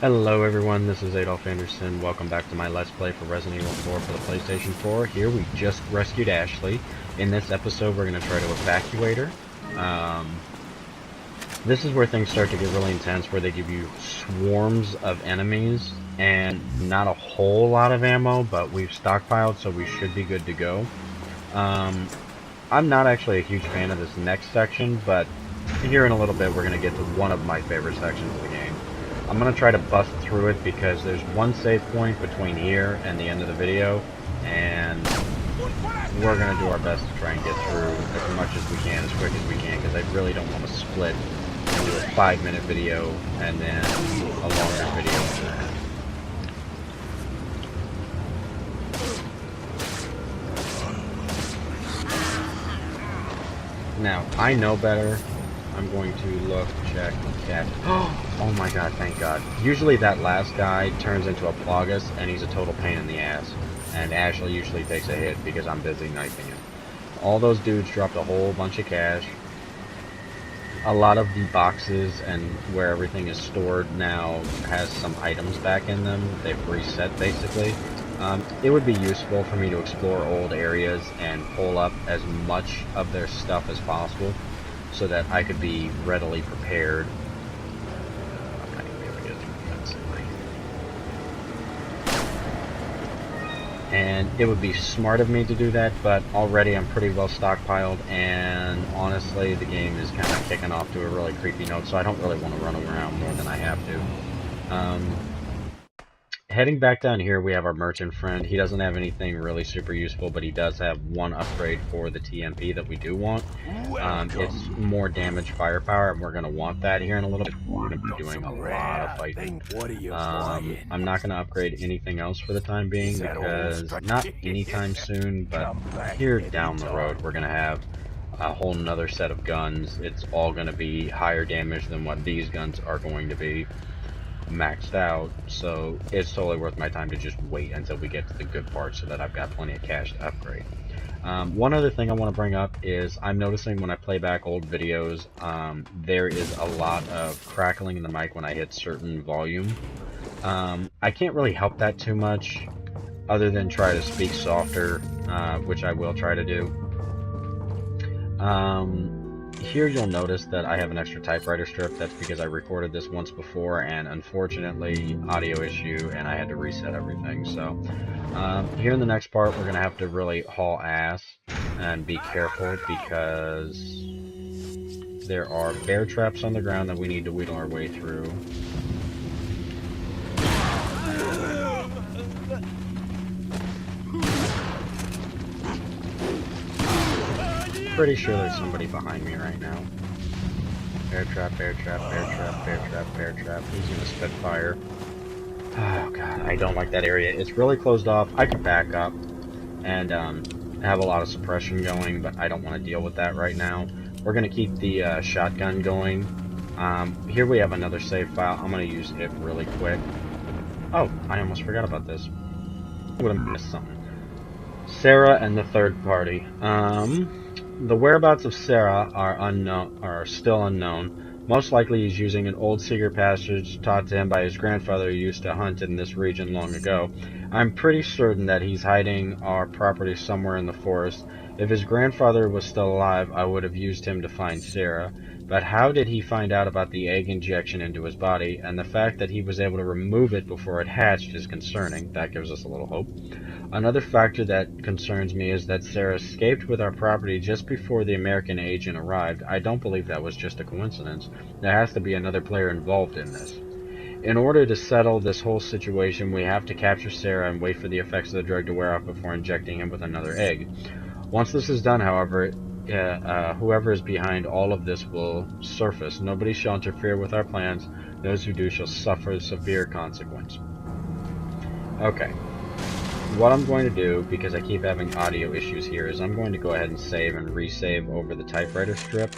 Hello everyone, this is Adolph Anderson. Welcome back to my Let's Play for Resident Evil 4 for the PlayStation 4. Here we just rescued Ashley. In this episode we're going to try to evacuate her. This is where things start to get really intense, where they give you swarms of enemies and not a whole lot of ammo, but we've stockpiled so we should be good to go. I'm not actually a huge fan of this next section, but here in a little bit we're going to get to one of my favorite sections of the game. I'm going to try to bust through it because there's one save point between here and the end of the video, and we're going to do our best to try and get through as much as we can, as quick as we can, because I really don't want to split into a 5-minute video and then a longer video after that. Now, I know better. I'm going to look, check, catch. Oh my god, thank god. Usually that last guy turns into a Plagas, and he's a total pain in the ass. And Ashley usually takes a hit because I'm busy knifing him. All those dudes dropped a whole bunch of cash. A lot of the boxes and where everything is stored now has some items back in them. They've reset, basically. It would be useful for me to explore old areas and pull up as much of their stuff as possible, so that I could be readily prepared. I'm not going to be able to get through the fence anyway. And it would be smart of me to do that, but already I'm pretty well stockpiled, and honestly the game is kind of kicking off to a really creepy note, so I don't really want to run around more than I have to. Heading back down here, we have our merchant friend. He doesn't have anything really super useful, but he does have one upgrade for the TMP that we do want. It's more damage firepower, and we're going to want that here in a little bit. We're going to be doing a lot of fighting. I'm not going to upgrade anything else for the time being, because not anytime soon, but here down the road, we're going to have a whole nother set of guns. It's all going to be higher damage than what these guns are going to be maxed out, so it's totally worth my time to just wait until we get to the good part so that I've got plenty of cash to upgrade. One other thing I want to bring up is I'm noticing when I play back old videos, there is a lot of crackling in the mic when I hit certain volume. I can't really help that too much other than try to speak softer, which I will try to do. Here you'll notice that I have an extra typewriter strip. That's because I recorded this once before, and unfortunately audio issue, and I had to reset everything. So here in the next part we're gonna have to really haul ass and be careful, because there are bear traps on the ground that we need to wheedle our way through. Pretty sure there's somebody behind me right now. Bear trap, bear trap, bear trap, bear trap, bear trap. He's gonna spit fire. Oh god, I don't like that area. It's really closed off. I could back up and have a lot of suppression going, but I don't want to deal with that right now. We're gonna keep the shotgun going. Here we have another save file. I'm gonna use it really quick. Oh, I almost forgot about this. I would have missed something. Sarah and the third party. The whereabouts of Sarah are still unknown. Most likely he's using an old secret passage taught to him by his grandfather who used to hunt in this region long ago. I'm pretty certain that he's hiding our property somewhere in the forest. If his grandfather was still alive, I would have used him to find Sarah. But how did he find out about the egg injection into his body? And the fact that he was able to remove it before it hatched is concerning. That gives us a little hope. Another factor that concerns me is that Sarah escaped with our property just before the American agent arrived. I don't believe that was just a coincidence. There has to be another player involved in this. In order to settle this whole situation, we have to capture Sarah and wait for the effects of the drug to wear off before injecting him with another egg. Once this is done, however, whoever is behind all of this will surface. Nobody shall interfere with our plans. Those who do shall suffer severe consequence. Okay. What I'm going to do, because I keep having audio issues here, is I'm going to go ahead and save and resave over the typewriter strip.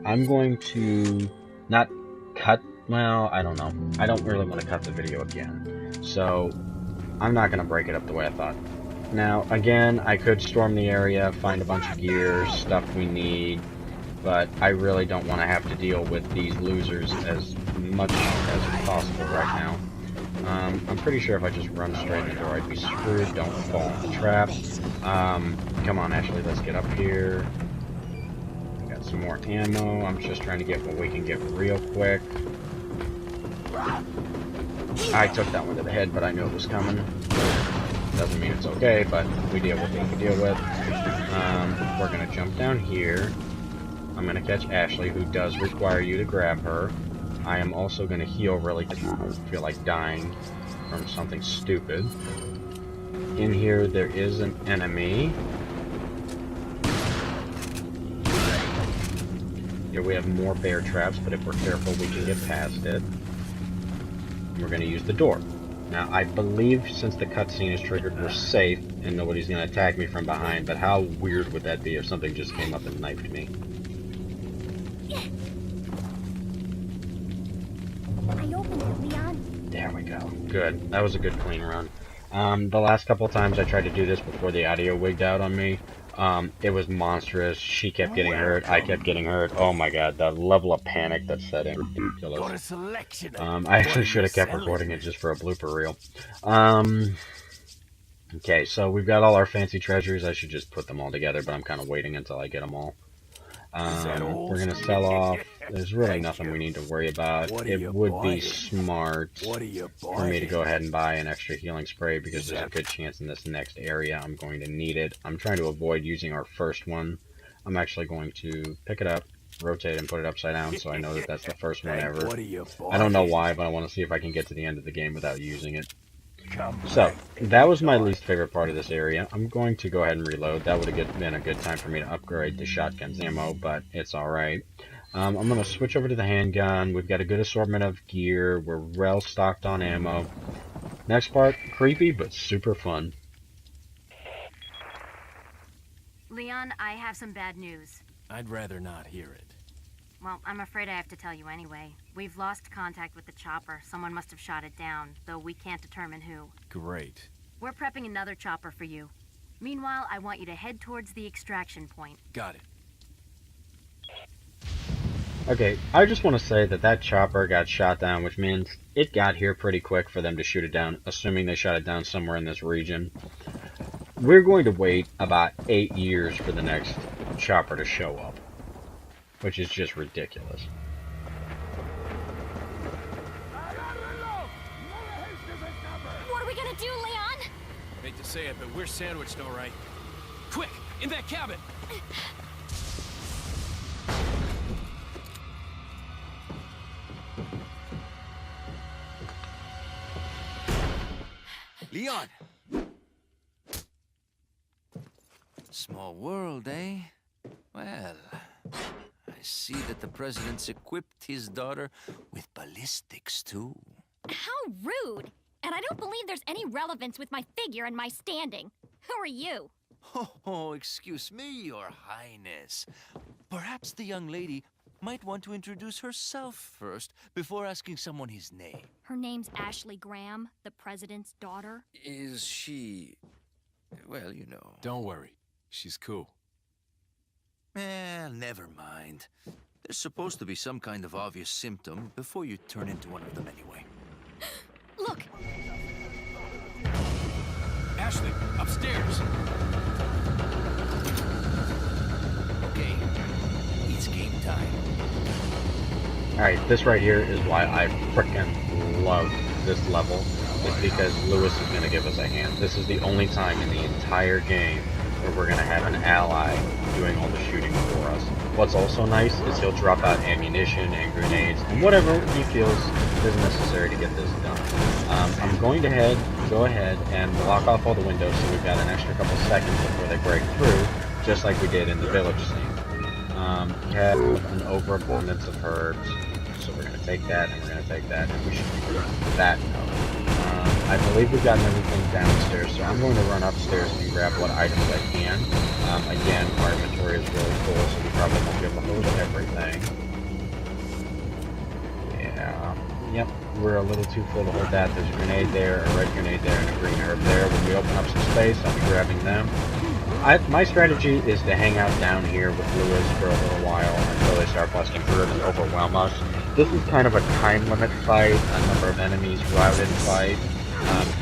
I'm going to not cut, well, I don't know. I don't really want to cut the video again. So I'm not going to break it up the way I thought. Now, again, I could storm the area, find a bunch of gear, stuff we need, but I really don't want to have to deal with these losers as much as possible right now. I'm pretty sure if I just run straight in the door, I'd be screwed. Don't fall in the trap. Come on, Ashley, let's get up here. Got some more ammo. I'm just trying to get what we can get real quick. I took that one to the head, but I knew it was coming. Doesn't mean it's okay, but we deal with what we deal with. We're gonna jump down here. I'm gonna catch Ashley, who does require you to grab her. I am also gonna heal really because I feel like dying from something stupid. In here, there is an enemy. Here we have more bear traps, but if we're careful, we can get past it. We're gonna use the door. Now, I believe since the cutscene is triggered, we're safe, and nobody's going to attack me from behind, but how weird would that be if something just came up and knifed me? I opened it, Leon. There we go. Good. That was a good clean run. The last couple times I tried to do this before the audio wigged out on me, it was monstrous. She kept getting hurt. I kept getting hurt. Oh my god, the level of panic that set in. Ridiculous. I actually should have kept recording it just for a blooper reel. Okay, so we've got all our fancy treasures. I should just put them all together, but I'm kind of waiting until I get them all. We're going to sell off. There's really nothing we need to worry about. It would be smart for me to go ahead and buy an extra healing spray because there's a good chance in this next area I'm going to need it. I'm trying to avoid using our first one. I'm actually going to pick it up, rotate and put it upside down so I know that that's the first one ever. I don't know why, but I want to see if I can get to the end of the game without using it. So, that was my least favorite part of this area. I'm going to go ahead and reload. That would have been a good time for me to upgrade the shotgun's ammo, but it's alright. I'm going to switch over to the handgun. We've got a good assortment of gear. We're well stocked on ammo. Next part, creepy, but super fun. Leon, I have some bad news. I'd rather not hear it. Well, I'm afraid I have to tell you anyway. We've lost contact with the chopper. Someone must have shot it down, though we can't determine who. Great. We're prepping another chopper for you. Meanwhile, I want you to head towards the extraction point. Got it. Okay, I just want to say that that chopper got shot down, which means it got here pretty quick for them to shoot it down, assuming they shot it down somewhere in this region. We're going to wait about 8 years for the next chopper to show up, which is just ridiculous. What are we gonna do, Leon? Hate to say it, but we're sandwiched, all right. Quick, in that cabin! Leon! Small world, eh? Well, I see that the president's equipped his daughter with ballistics, too. How rude! And I don't believe there's any relevance with my figure and my standing. Who are you? Oh, excuse me, Your Highness. Perhaps the young lady might want to introduce herself first before asking someone his name. Her name's Ashley Graham, the president's daughter. Is she... well, you know... Don't worry. She's cool. Never mind. There's supposed to be some kind of obvious symptom before you turn into one of them anyway. Look! Ashley, upstairs! Okay, it's game time. Alright, this right here is why I frickin' love this level. It's because Lewis is going to give us a hand. This is the only time in the entire game where we're going to have an ally doing all the shooting for us. What's also nice is he'll drop out ammunition and grenades and whatever he feels is necessary to get this done. I'm going to go ahead and block off all the windows so we've got an extra couple seconds before they break through, just like we did in the village scene. We have an overabundance of herbs, so we're going to take that and we're going to take that, and we should be good with that. I believe we've gotten everything downstairs, so I'm going to run upstairs and grab what items I can. Again, our inventory is really full, so we probably won't be able to hold everything. Yeah, yep, we're a little too full to hold that. There's a grenade there, a red grenade there, and a green herb there. When we open up some space, I'll be grabbing them. My strategy is to hang out down here with Lewis for a little while, and until they start busting through and overwhelm us. This is kind of a time limit fight, a number of enemies routed fight.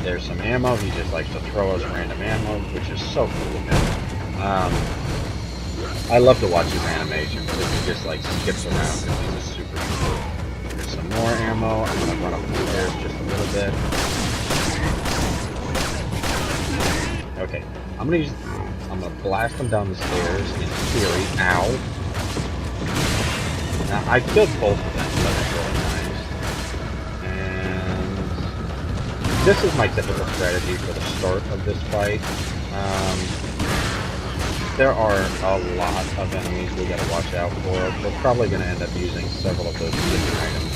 There's some ammo. He just likes to throw us random ammo, which is so cool of him. I love to watch his animations. He just like skips around because he's just super cool. There's some more ammo. I'm gonna run up the stairs just a little bit. Okay, I'm gonna blast them down the stairs in theory. Ow. Now I killed both of them, so that's really nice. And this is my typical strategy for the start of this fight. There are a lot of enemies we gotta watch out for. We're probably gonna end up using several of those hidden items.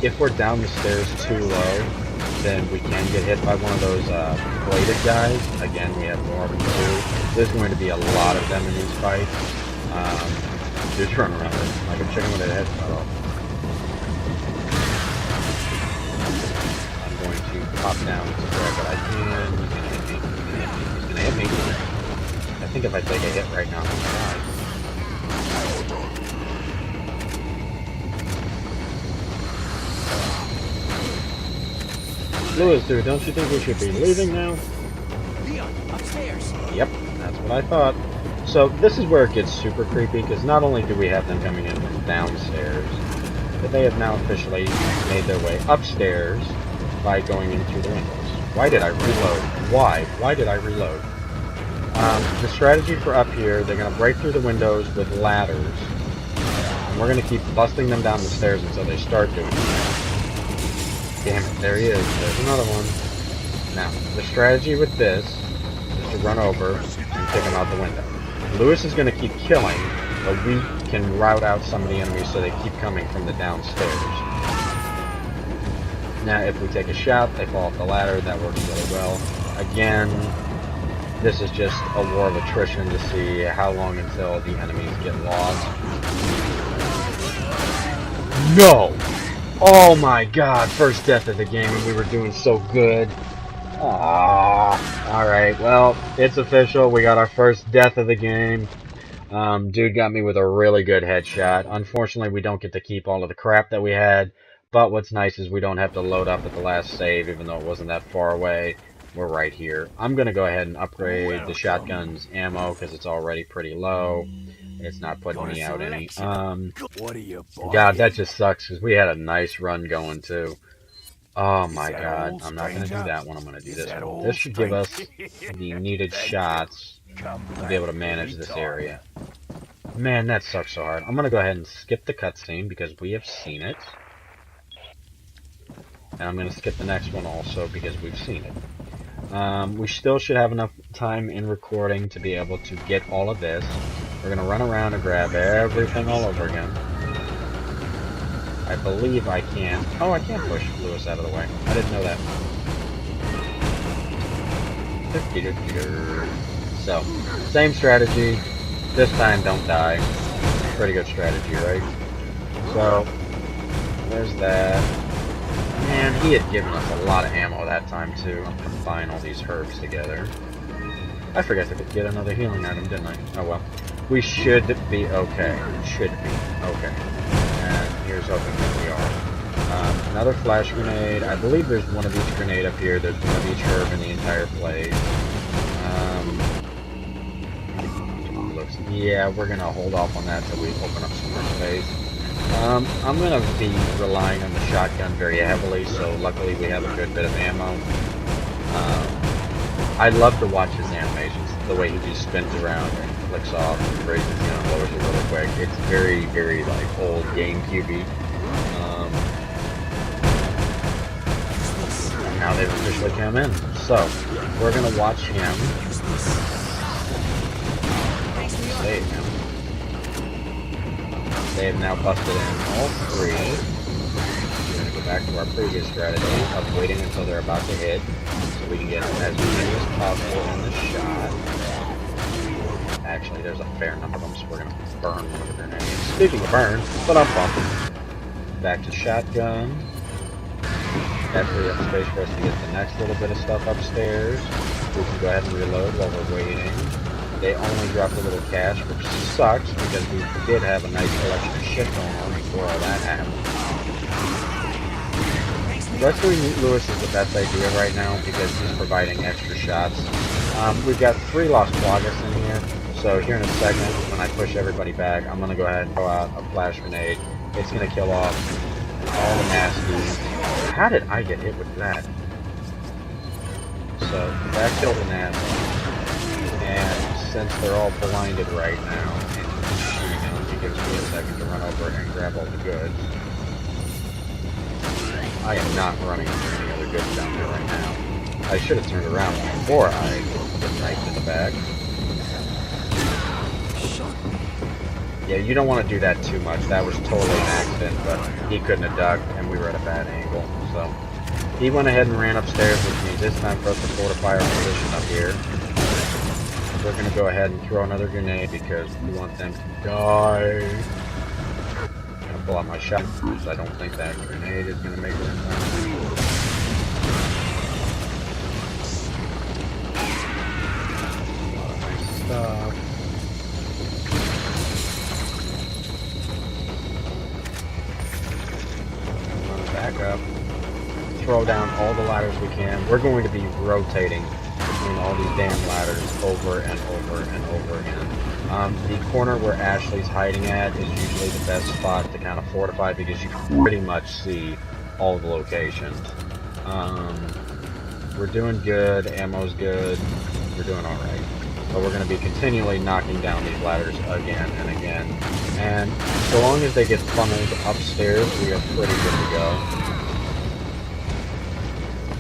If we're down the stairs too low, then we can get hit by one of those bladed guys. Again, we have more of them too. There's going to be a lot of them in these fights. Just run around like a chicken with a head cut off. I'm going to pop down to grab what I can. He's gonna hit me. I think if I take a hit right now, I'm gonna die. Louis, dude, don't you think we should be leaving now? Leon, upstairs. Yep, that's what I thought. So this is where it gets super creepy, because not only do we have them coming in from downstairs, but they have now officially made their way upstairs by going in through the windows. Why did I reload? Why? Why did I reload? The strategy for up here, they're going to break through the windows with ladders, and we're going to keep busting them down the stairs until they start doing that. Damn it, there he is. There's another one. Now, the strategy with this is to run over and kick him out the window. Lewis is going to keep killing, but we can rout out some of the enemies so they keep coming from the downstairs. Now, if we take a shot, they fall off the ladder. That works really well. Again, this is just a war of attrition to see how long until the enemies get lost. No! Oh my god, first death of the game, and we were doing so good. Alright, well, it's official. We got our first death of the game. Dude got me with a really good headshot. Unfortunately, we don't get to keep all of the crap that we had, but what's nice is we don't have to load up at the last save, even though it wasn't that far away. We're right here. I'm going to go ahead and upgrade the shotgun's ammo, because it's already pretty low. It's not putting me out any. God, that just sucks, because we had a nice run going, too. Oh my god, I'm not going to do that one, I'm going to do this one. This should give us the needed shots to be able to manage this area. Man, that sucks so hard. I'm going to go ahead and skip the cutscene, because we have seen it. And I'm going to skip the next one also, because we've seen it. We still should have enough time in recording to be able to get all of this. We're going to run around and grab everything all over again. I believe I can. Oh, I can push Lewis out of the way. I didn't know that. So, same strategy. This time, don't die. Pretty good strategy, right? So, there's that. Man, he had given us a lot of ammo that time, too. I'm combining all these herbs together. I forgot to get another healing item, didn't I? Oh, well. We should be okay. Should be okay. And here's hoping that we are. Another flash grenade. I believe there's one of each grenade up here. There's one of each herb in the entire place. Yeah, we're going to hold off on that until we open up some more space. I'm going to be relying on the shotgun very heavily, so luckily we have a good bit of ammo. I love to watch his animations, the way he just spins around and flicks off and raises the gun and lowers it really quick. It's very, very, like, old GameCube-y. And now they've officially come in. So, we're going to watch him save him. They have now busted in all three. We're going to go back to our previous strategy of waiting until they're about to hit, so we can get as many as possible in the shot. Actually, there's a fair number of them, so we're going to burn one of the grenades. Speaking of burn, but I'm bumping. Back to shotgun. That frees up space for us to get the next little bit of stuff upstairs. We can go ahead and reload while we're waiting. They only dropped a little cash, which sucks because we did have a nice collection of shit going on before all that happened. Rescuing Lewis is the best idea right now because he's providing extra shots. We've got 3 Lost Plagas in here, so here in a segment, when I push everybody back, I'm going to go ahead and throw out a flash grenade. It's going to kill off all the nasties. How did I get hit with that? So that killed the nasty. And since they're all blinded right now, and shooting them, it gives me a second to run over and grab all the goods. I am not running into any other goods down there right now. I should have turned around before I get knifed in the back. Yeah, you don't want to do that too much. That was totally an accident, but he couldn't have ducked, and we were at a bad angle. So he went ahead and ran upstairs, which means it's time for us to fortify our position up here. We're going to go ahead and throw another grenade because we want them to die. I'm going to pull out my shotgun because I don't think that grenade is going to make it in time. Nice stuff. Run back up. Throw down all the ladders we can. We're going to be rotating between all these damn ladders over and over and over again. The corner where Ashley's hiding at is usually the best spot to kind of fortify because you can pretty much see all the locations. We're doing good, ammo's good, we're doing alright. But we're going to be continually knocking down these ladders again and again. And so long as they get funneled upstairs, we are pretty good to go.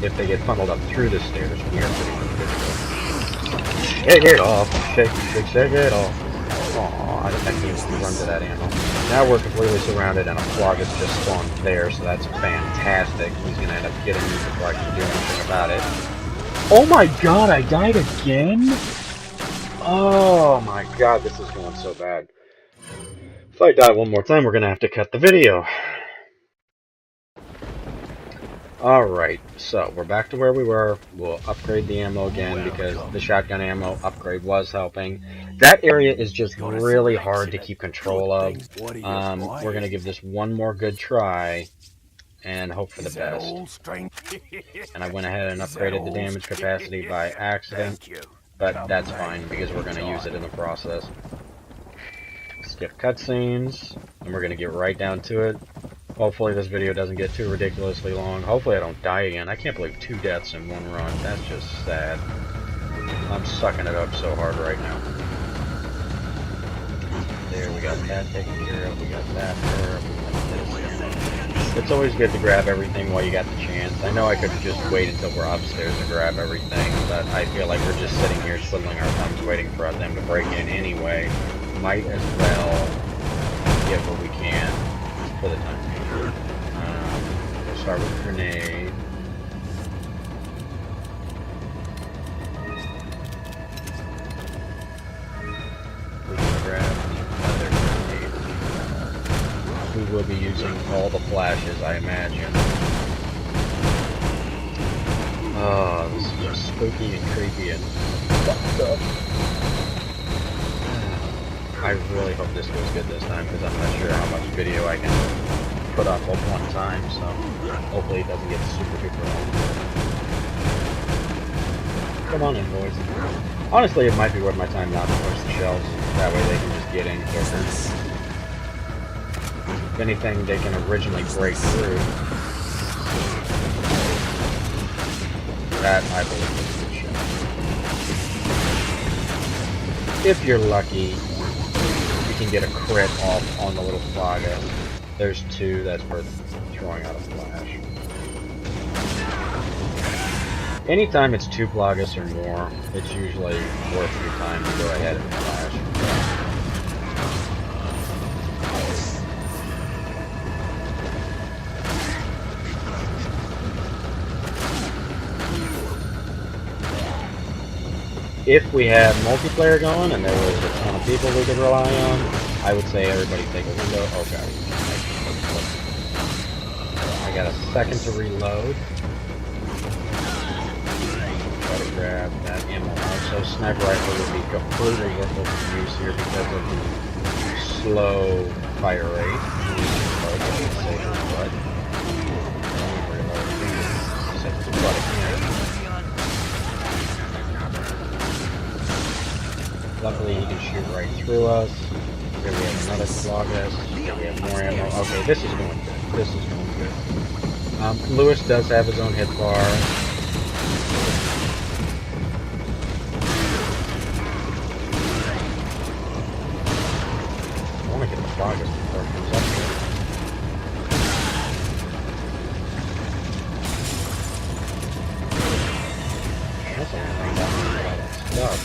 If they get funneled up through the stairs, we are pretty much good to go. Shake it off! Shake it off! Aww, I didn't need to run to that ammo. Now we're completely surrounded and a Plagas just spawned there, so that's fantastic. He's gonna end up getting me before I can do anything about it. Oh my god, I died again? Oh my god, this is going so bad. If I die one more time, we're gonna have to cut the video. Alright, so we're back to where we were. We'll upgrade the ammo again because the shotgun ammo upgrade was helping. That area is just really hard to keep control of. We're going to give this one more good try and hope for the best. And I went ahead and upgraded the damage capacity by accident, but that's fine because we're going to use it in the process. Skip cutscenes, and we're going to get right down to it. Hopefully this video doesn't get too ridiculously long. Hopefully I don't die again. I can't believe 2 deaths in one run. That's just sad. I'm sucking it up so hard right now. There, we got that taken care of. We got that there. It's always good to grab everything while you got the chance. I know I could just wait until we're upstairs to grab everything, but I feel like we're just sitting here twiddling our thumbs waiting for them to break in anyway. Might as well get what we can for the time being. We'll start with a grenade. We can grab another grenade. We will be using all the flashes, I imagine. Oh, this is just spooky and creepy and fucked up. I really hope this goes good this time because I'm not sure how much video I can put up at one time, so hopefully it doesn't get super duper long. Come on in, boys. Honestly, it might be worth my time not to push the shelves. That way they can just get in quicker. If anything, they can originally break through. That, I believe, is a good shot. If you're lucky, you can get a crit off on the little Plaga. There's 2, that's worth throwing out a flash. Anytime it's 2 Plagas or more, it's usually worth your time to go ahead and flash. If we had multiplayer going and there was a ton of people we could rely on, I would say everybody take a window. Oh god. I got a second to reload. Try to grab that ammo out, so sniper rifle would be completely worthless to use here because of the slow fire rate. Luckily, he can shoot right through us. Here we have another Floggus. Here we have more ammo. Okay, this is going good. This is going good. Lewis does have his own hit bar. I want to get the Floggus before it comes up here. That's only laying down all that stuff.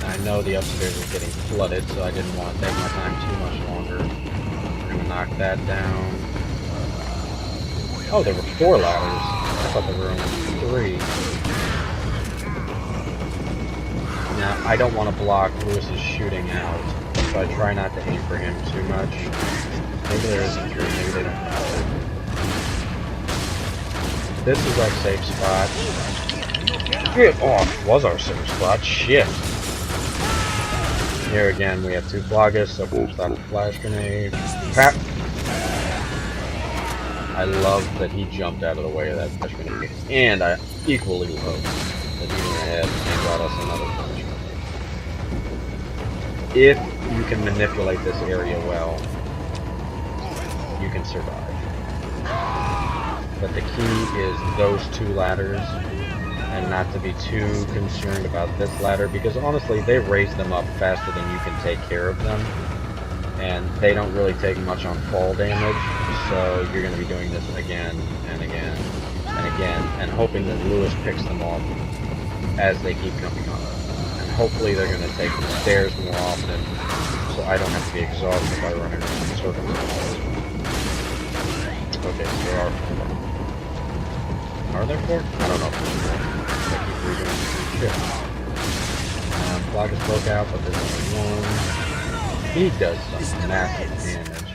I know the upstairs is getting flooded, so I didn't want to take my time too much longer. We're gonna knock that down. Oh, there were 4 ladders. I thought there were only 3. Now, I don't want to block Lewis's shooting out, so I try not to aim for him too much. Maybe there isn't true, maybe they don't know. This is our safe spot. Get off! Was our safe spot? Shit! Here again, we have 2 Floggus, so we'll start a flash grenade. Crap! I love that he jumped out of the way of that flash grenade. And I equally love that he went ahead and brought us another flash grenade. If you can manipulate this area well, you can survive. But the key is those 2 ladders, and not to be too concerned about this ladder, because honestly, they raise them up faster than you can take care of them, and they don't really take much on fall damage, so you're going to be doing this again and again and again, and hoping that Lewis picks them off as they keep coming up. And hopefully they're going to take the stairs more often, so I don't have to be exhausted by running around in circles. Okay, so there are 4. Are there 4? I don't know. Floggus broke out, but there's only 1. He does some massive damage.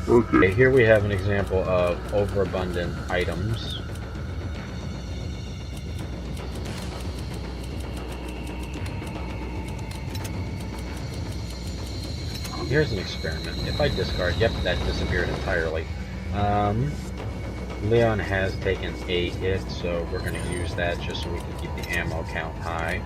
Okay, here we have an example of overabundant items. Here's an experiment. If I discard, yep, that disappeared entirely. Leon has taken a hit, so we're going to use that just so we can keep the ammo count high.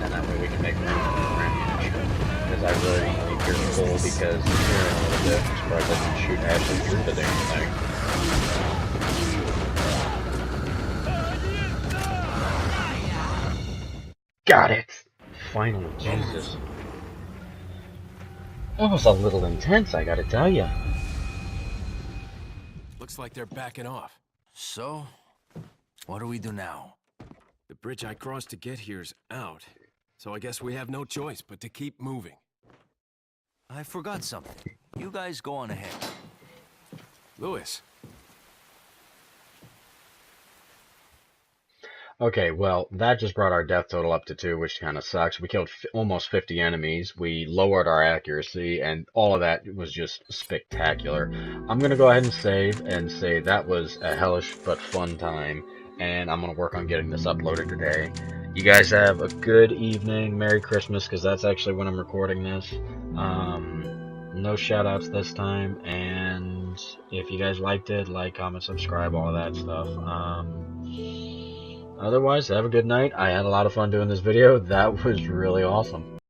And that way we can make room for ammunition. Because I really want to leave here full, because here in a little bit, this probably doesn't shoot Ashley through the damn thing. Got it! Finally, Jesus. That was a little intense, I gotta tell ya. Looks like they're backing off. So, what do we do now? The bridge I crossed to get here's out, so I guess we have no choice but to keep moving. I forgot something. You guys go on ahead. Lewis. Okay, well, that just brought our death total up to 2, which kind of sucks. We killed almost 50 enemies, we lowered our accuracy, and all of that was just spectacular. I'm going to go ahead and say that was a hellish but fun time, and I'm going to work on getting this uploaded today. You guys have a good evening, Merry Christmas, because that's actually when I'm recording this. No shoutouts this time, and if you guys liked it, like, comment, subscribe, all of that stuff. Otherwise, have a good night. I had a lot of fun doing this video. That was really awesome.